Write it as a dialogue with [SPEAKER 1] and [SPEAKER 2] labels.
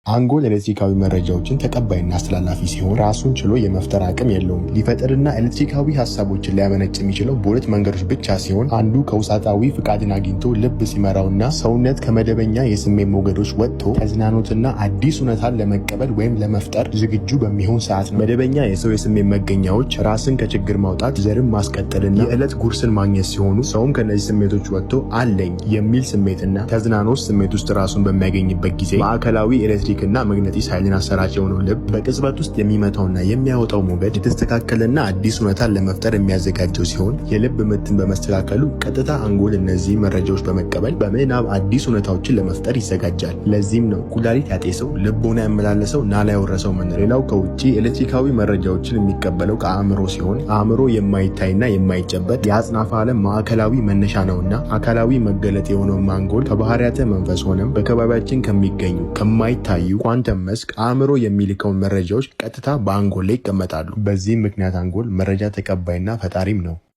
[SPEAKER 1] አንጎል ኤሌክትሪካዊ መረጃዎችን ተቀባይና አስተላላፊ ሲሆን ራሱን ችሎ የመፍጠር አቅም የለውም። ሊፈጥርና ኤሌክትሪካዊ ሀሳቦችን ሊያመነጭ የሚችለው በሁለት መንገዶች ብቻ ሲሆን አንዱ ከውስጣዊ ፍቃድን አግኝቶ ልብ ሲመራውና ሰውነት ከመደበኛ የስሜት ሞገዶች ወጥቶ ተዝናኖትና አዲስ እውነታን ለመቀበል ወይም ለመፍጠር ዝግጁ በሚሆን ሰዓት ነው። መደበኛ የሰው የስሜት መገኛዎች ራስን ከችግር ማውጣት፣ ዘርን ማስቀጠልና የዕለት ጉርስን ማግኘት ሲሆኑ ሰውም ከነዚህ ስሜቶች ወጥቶ አለኝ የሚል ስሜትና ተዝናኖት ስሜት ውስጥ ራሱን በሚያገኝበት ጊዜ ማዕከላዊ ኤሌክትሪክና መግነጢስ ኃይልን አሰራጭ የሆነው ልብ በቅጽበት ውስጥ የሚመታውና የሚያወጣው ሞገድ የተስተካከለና አዲስ እውነታን ለመፍጠር የሚያዘጋጀው ሲሆን የልብ ምትን በመስተካከሉ ቀጥታ አንጎል እነዚህ መረጃዎች በመቀበል በምናብ አዲስ እውነታዎችን ለመፍጠር ይዘጋጃል። ለዚህም ነው ኩላሊት ያጤሰው ልቦና ያመላለሰው ናላ ያወረሰው ምን። ሌላው ከውጪ ኤሌክትሪካዊ መረጃዎችን የሚቀበለው ከአእምሮ ሲሆን አእምሮ የማይታይና የማይጨበጥ የአጽናፈ ዓለም ማዕከላዊ መነሻ ነውና አካላዊ መገለጥ የሆነው አንጎል ከባህሪያተ መንፈስ ሆነም በከባቢያችን ከሚገኙ ከማይታዩ ኳንተም መስክ አእምሮ የሚልከውን መረጃዎች ቀጥታ በአንጎል ላይ ይቀመጣሉ። በዚህም ምክንያት አንጎል መረጃ ተቀባይና ፈጣሪም ነው።